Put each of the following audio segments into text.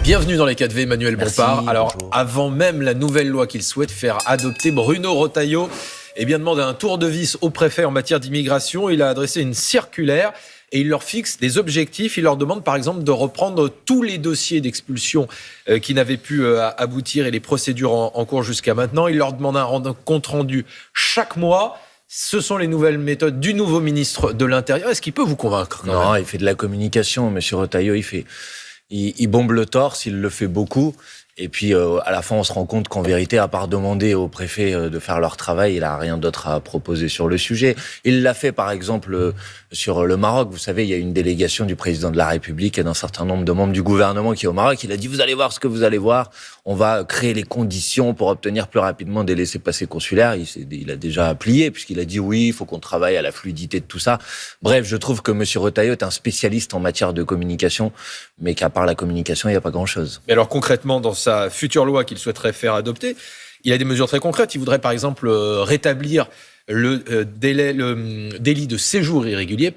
Bienvenue dans les 4V, Emmanuel Bompard. Alors, bonjour. avant même la nouvelle loi qu'il souhaite faire adopter, Bruno Retailleau demande un tour de vis au préfet en matière d'immigration. Il a adressé une circulaire et il leur fixe des objectifs. Il leur demande par exemple de reprendre tous les dossiers d'expulsion qui n'avaient pu aboutir et les procédures en cours jusqu'à maintenant. Il leur demande un compte rendu chaque mois. Ce sont les nouvelles méthodes du nouveau ministre de l'Intérieur. Est-ce qu'il peut vous convaincre quand Non, même ? il fait de la communication, monsieur Retailleau. Il bombe le torse, il le fait beaucoup. Et puis, à la fin, on se rend compte qu'en vérité, à part demander aux préfets de faire leur travail, il n'a rien d'autre à proposer sur le sujet. Il l'a fait, par exemple, sur le Maroc. Vous savez, il y a une délégation du président de la République et d'un certain nombre de membres du gouvernement qui est au Maroc. Il a dit, vous allez voir ce que vous allez voir. On va créer les conditions pour obtenir plus rapidement des laissez-passer consulaires. Il a déjà plié, puisqu'il a dit, oui, il faut qu'on travaille à la fluidité de tout ça. Bref, je trouve que monsieur Retailleau est un spécialiste en matière de communication, mais qu'à part la communication, il n'y a pas grand-chose. Mais alors concrètement, dans sa future loi qu'il souhaiterait faire adopter, il a des mesures très concrètes. Il voudrait par exemple rétablir le délit de séjour irrégulier,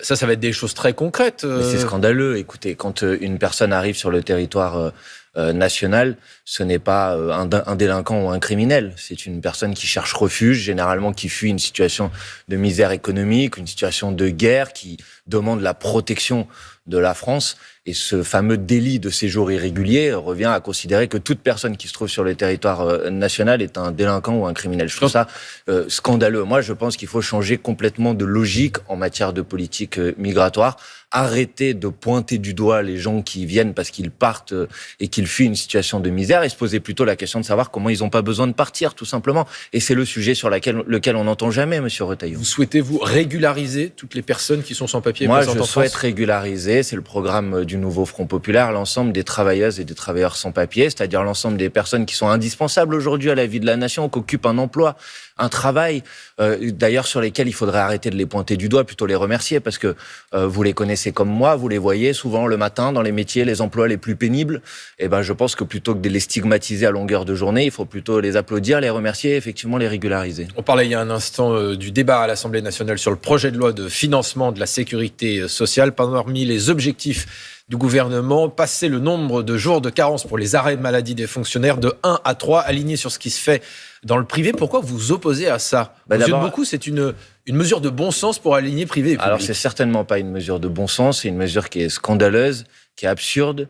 Ça va être des choses très concrètes. Mais c'est scandaleux. Écoutez, quand une personne arrive sur le territoire national, ce n'est pas un délinquant ou un criminel. C'est une personne qui cherche refuge, généralement qui fuit une situation de misère économique, une situation de guerre, qui demande la protection de la France. Et ce fameux délit de séjour irrégulier revient à considérer que toute personne qui se trouve sur le territoire national est un délinquant ou un criminel. Je trouve ça scandaleux. Moi, je pense qu'il faut changer complètement de logique en matière de politique migratoire. Arrêter de pointer du doigt les gens qui viennent parce qu'ils partent et qu'ils fuient une situation de misère et se poser plutôt la question de savoir comment ils n'ont pas besoin de partir, tout simplement. Et c'est le sujet sur lequel on n'entend jamais, monsieur Retailleau. Vous souhaitez-vous régulariser toutes les personnes qui sont sans papier? Moi, je souhaite régulariser, c'est le programme du nouveau Front Populaire, l'ensemble des travailleuses et des travailleurs sans papier, c'est-à-dire l'ensemble des personnes qui sont indispensables aujourd'hui à la vie de la nation, qui occupent un emploi, un travail, d'ailleurs sur lesquels il faudrait arrêter de les pointer du doigt, plutôt les remercier, parce que vous les connaissez comme moi, vous les voyez souvent le matin dans les métiers, les emplois les plus pénibles. Et je pense que plutôt que de les stigmatiser à longueur de journée, il faut plutôt les applaudir, les remercier et effectivement les régulariser. On parlait il y a un instant du débat à l'Assemblée nationale sur le projet de loi de financement de la sécurité sociale. Parmi les objectifs du gouvernement, passer le nombre de jours de carence pour les arrêts de maladie des fonctionnaires de 1 à 3, aligné sur ce qui se fait dans le privé. Pourquoi vous vous opposez à ça? Aux yeux de beaucoup, c'est une mesure de bon sens pour aligner privé et public. Alors, c'est certainement pas une mesure de bon sens, c'est une mesure qui est scandaleuse, qui est absurde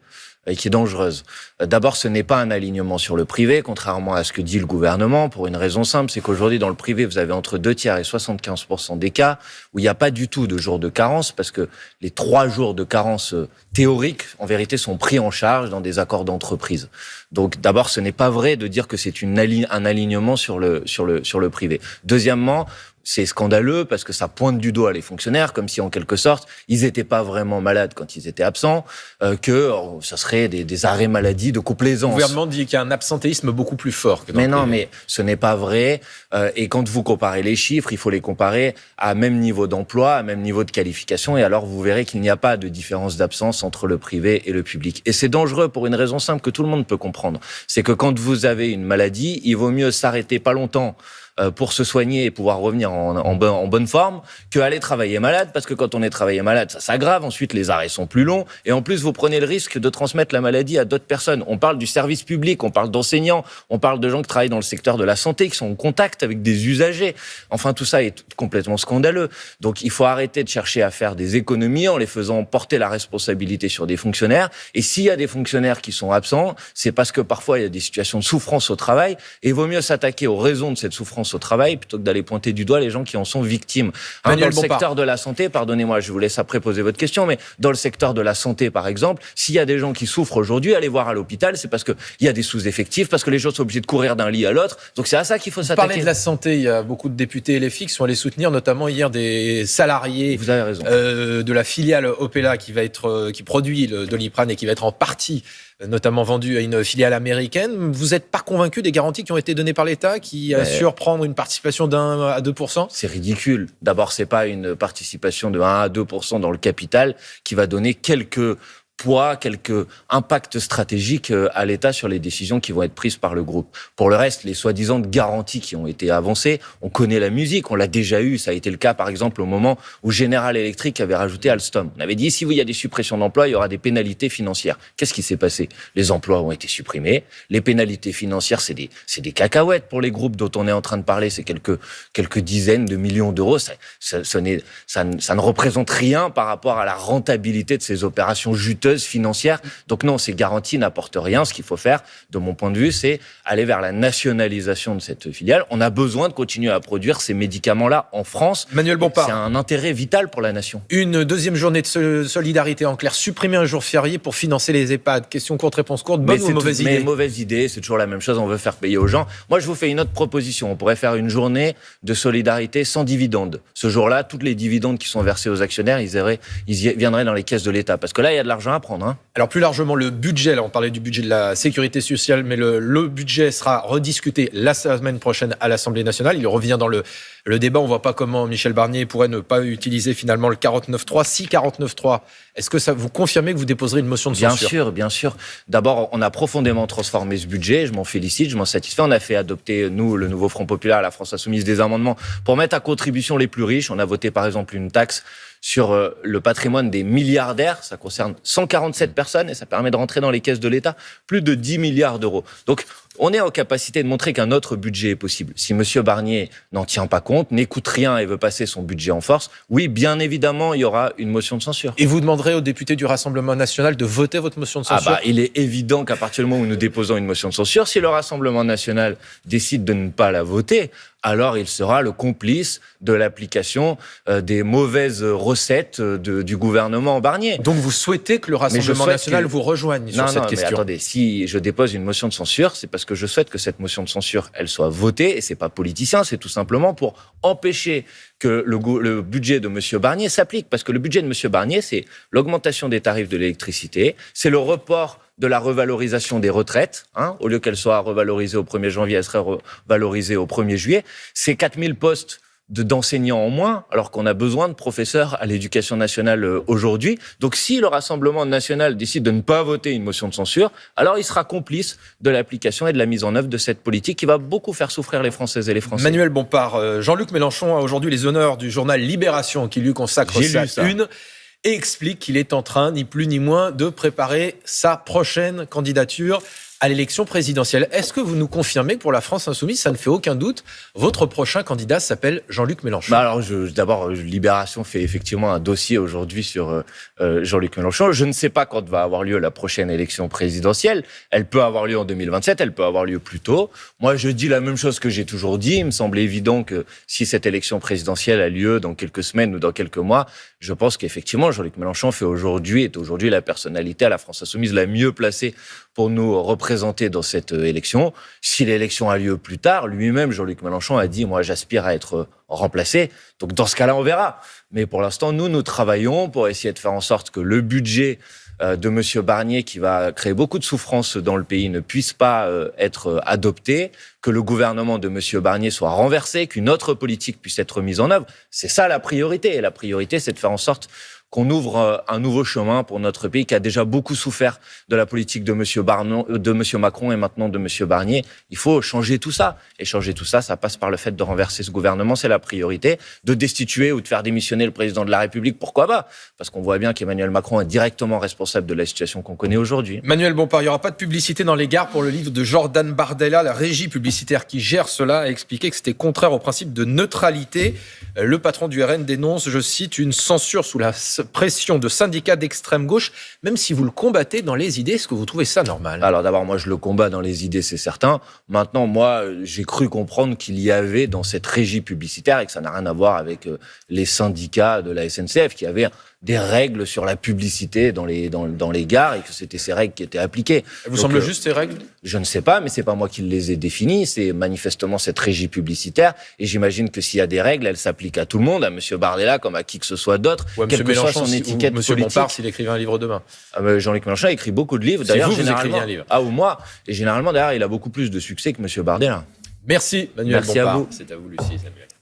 et qui est dangereuse. D'abord, ce n'est pas un alignement sur le privé, contrairement à ce que dit le gouvernement, pour une raison simple, c'est qu'aujourd'hui, dans le privé, vous avez entre 2 tiers et 75% des cas où il n'y a pas du tout de jours de carence, parce que les 3 jours de carence théoriques, en vérité, sont pris en charge dans des accords d'entreprise. Donc, d'abord, ce n'est pas vrai de dire que c'est un alignement sur le privé. Deuxièmement, c'est scandaleux parce que ça pointe du doigt les fonctionnaires, comme si en quelque sorte ils n'étaient pas vraiment malades quand ils étaient absents, que ça serait des arrêts maladie de complaisance. Le gouvernement dit qu'il y a un absentéisme beaucoup plus fort que dans mais le non, privé. mais ce n'est pas vrai. Et quand vous comparez les chiffres, il faut les comparer à même niveau d'emploi, à même niveau de qualification, et alors vous verrez qu'il n'y a pas de différence d'absence entre le privé et le public. Et c'est dangereux pour une raison simple que tout le monde peut comprendre. C'est que quand vous avez une maladie, il vaut mieux s'arrêter pas longtemps pour se soigner et pouvoir revenir en bonne forme, que aller travailler malade, parce que quand on est travaillé malade, ça s'aggrave, ensuite les arrêts sont plus longs, et en plus vous prenez le risque de transmettre la maladie à d'autres personnes. On parle du service public, on parle d'enseignants, on parle de gens qui travaillent dans le secteur de la santé, qui sont en contact avec des usagers. Enfin, tout ça est complètement scandaleux. Donc il faut arrêter de chercher à faire des économies en les faisant porter la responsabilité sur des fonctionnaires, et s'il y a des fonctionnaires qui sont absents, c'est parce que parfois il y a des situations de souffrance au travail, et il vaut mieux s'attaquer aux raisons de cette souffrance au travail plutôt que d'aller pointer du doigt les gens qui en sont victimes. Dans le secteur de la santé, pardonnez-moi, je vous laisse après poser votre question, mais dans le secteur de la santé, par exemple, s'il y a des gens qui souffrent aujourd'hui, allez voir à l'hôpital, c'est parce qu'il y a des sous-effectifs, parce que les gens sont obligés de courir d'un lit à l'autre. Donc c'est à ça qu'il faut s'attaquer. Parler de la santé, il y a beaucoup de députés LFI qui sont allés soutenir, notamment hier des salariés Vous avez raison. De la filiale Opella qui produit le Doliprane et qui va être en partie notamment vendu à une filiale américaine. Vous n'êtes pas convaincu des garanties qui ont été données par l'État, qui assure prendre une participation d'1 à 2%? C'est ridicule. D'abord, c'est pas une participation de 1 à 2% dans le capital qui va donner quelques poids, quelques impacts stratégiques à l'État sur les décisions qui vont être prises par le groupe. Pour le reste, les soi-disant garanties qui ont été avancées, on connaît la musique, on l'a déjà eu. Ça a été le cas, par exemple, au moment où General Electric avait rajouté Alstom. On avait dit, si il y a des suppressions d'emplois, il y aura des pénalités financières. Qu'est-ce qui s'est passé? Les emplois ont été supprimés. Les pénalités financières, c'est des cacahuètes pour les groupes dont on est en train de parler. C'est quelques dizaines de millions d'euros. Ça ne représente rien par rapport à la rentabilité de ces opérations juteuses financières. Donc non, ces garanties n'apportent rien. Ce qu'il faut faire, de mon point de vue, c'est aller vers la nationalisation de cette filiale. On a besoin de continuer à produire ces médicaments-là en France. Manuel Bompard. C'est un intérêt vital pour la nation. Une deuxième journée de solidarité en clair. Supprimer un jour férié pour financer les EHPAD. Question courte, réponse courte. Bonne ou mauvaise idée? Mais mauvaise idée, c'est toujours la même chose. On veut faire payer aux gens. Moi, je vous fais une autre proposition. On pourrait faire une journée de solidarité sans dividendes. Ce jour-là, toutes les dividendes qui sont versés aux actionnaires, ils viendraient dans les caisses de l'État. Parce que là, il y a de l'argent à prendre. Alors plus largement, le budget, là on parlait du budget de la sécurité sociale, mais le budget sera rediscuté la semaine prochaine à l'Assemblée nationale. Il revient dans le débat. On ne voit pas comment Michel Barnier pourrait ne pas utiliser finalement le 49.3. Si 49.3, est-ce que ça vous confirmez que vous déposerez une motion de censure? Bien sûr. D'abord, on a profondément transformé ce budget. Je m'en félicite, je m'en satisfais. On a fait adopter, nous, le nouveau Front populaire, la France insoumise, des amendements pour mettre à contribution les plus riches. On a voté par exemple une taxe sur le patrimoine des milliardaires. Ça concerne 147 personnes et ça permet de rentrer dans les caisses de l'État plus de 10 milliards d'euros. Donc, on est en capacité de montrer qu'un autre budget est possible. Si M. Barnier n'en tient pas compte, n'écoute rien et veut passer son budget en force, oui, bien évidemment, il y aura une motion de censure. Et vous demanderez aux députés du Rassemblement national de voter votre motion de censure? Il est évident qu'à partir du moment où nous déposons une motion de censure, si le Rassemblement national décide de ne pas la voter, alors il sera le complice de l'application des mauvaises recettes du gouvernement Barnier. Donc vous souhaitez que le Rassemblement national vous rejoigne sur cette question? Mais attendez, si je dépose une motion de censure, c'est parce que je souhaite que cette motion de censure, elle soit votée, et c'est pas politicien, c'est tout simplement pour empêcher que le budget de M. Barnier s'applique. Parce que le budget de M. Barnier, c'est l'augmentation des tarifs de l'électricité, c'est le report de la revalorisation des retraites. Au lieu qu'elle soit revalorisée au 1er janvier, elle serait revalorisée au 1er juillet. C'est 4000 postes d'enseignants en moins, alors qu'on a besoin de professeurs à l'éducation nationale aujourd'hui. Donc si le Rassemblement national décide de ne pas voter une motion de censure, alors il sera complice de l'application et de la mise en œuvre de cette politique qui va beaucoup faire souffrir les Françaises et les Français. Manuel Bompard, Jean-Luc Mélenchon a aujourd'hui les honneurs du journal Libération qui lui consacre sa une et explique qu'il est en train, ni plus ni moins, de préparer sa prochaine candidature à l'élection présidentielle. Est-ce que vous nous confirmez que pour la France insoumise, ça ne fait aucun doute, votre prochain candidat s'appelle Jean-Luc Mélenchon? Alors, d'abord, Libération fait effectivement un dossier aujourd'hui sur Jean-Luc Mélenchon. Je ne sais pas quand va avoir lieu la prochaine élection présidentielle. Elle peut avoir lieu en 2027, elle peut avoir lieu plus tôt. Moi, je dis la même chose que j'ai toujours dit. Il me semble évident que si cette élection présidentielle a lieu dans quelques semaines ou dans quelques mois, je pense qu'effectivement, Jean-Luc Mélenchon est aujourd'hui la personnalité à la France insoumise la mieux placée pour nous représenter dans cette élection. Si l'élection a lieu plus tard, lui-même, Jean-Luc Mélenchon a dit « moi, j'aspire à être remplacé ». Donc, dans ce cas-là, on verra. Mais pour l'instant, nous travaillons pour essayer de faire en sorte que le budget de M. Barnier, qui va créer beaucoup de souffrance dans le pays, ne puisse pas être adopté, que le gouvernement de M. Barnier soit renversé, qu'une autre politique puisse être mise en œuvre. C'est ça la priorité. Et la priorité, c'est de faire en sorte qu'on ouvre un nouveau chemin pour notre pays qui a déjà beaucoup souffert de la politique de M. Macron et maintenant de M. Barnier. Il faut changer tout ça. Et changer tout ça, ça passe par le fait de renverser ce gouvernement, c'est la priorité. De destituer ou de faire démissionner le président de la République, pourquoi pas? Parce qu'on voit bien qu'Emmanuel Macron est directement responsable de la situation qu'on connaît aujourd'hui. Manuel Bompard, il n'y aura pas de publicité dans les gares pour le livre de Jordan Bardella. La régie publicitaire qui gère cela a expliqué que c'était contraire au principe de neutralité. Le patron du RN dénonce, je cite, une censure sous la pression de syndicats d'extrême gauche, même si vous le combattez dans les idées. Est-ce que vous trouvez ça normal? Alors d'abord, moi je le combats dans les idées, c'est certain. Maintenant, moi, j'ai cru comprendre qu'il y avait dans cette régie publicitaire, et que ça n'a rien à voir avec les syndicats de la SNCF, qui avaient des règles sur la publicité dans les gares et que c'était ces règles qui étaient appliquées. Vous semble juste ces règles? Je ne sais pas, mais c'est pas moi qui les ai définies. C'est manifestement cette régie publicitaire. Et j'imagine que s'il y a des règles, elles s'appliquent à tout le monde, à M. Bardella comme à qui que ce soit d'autre, quelle que soit son étiquette politique. M. Bompard, s'il écrivait un livre demain. Jean-Luc Mélenchon a écrit beaucoup de livres. D'ailleurs, vous écriviez un livre. Ou moi. Et généralement, d'ailleurs, il a beaucoup plus de succès que M. Bardella. Merci, Manuel Bompard. Merci à vous. C'est à vous, Lucie et Samuel.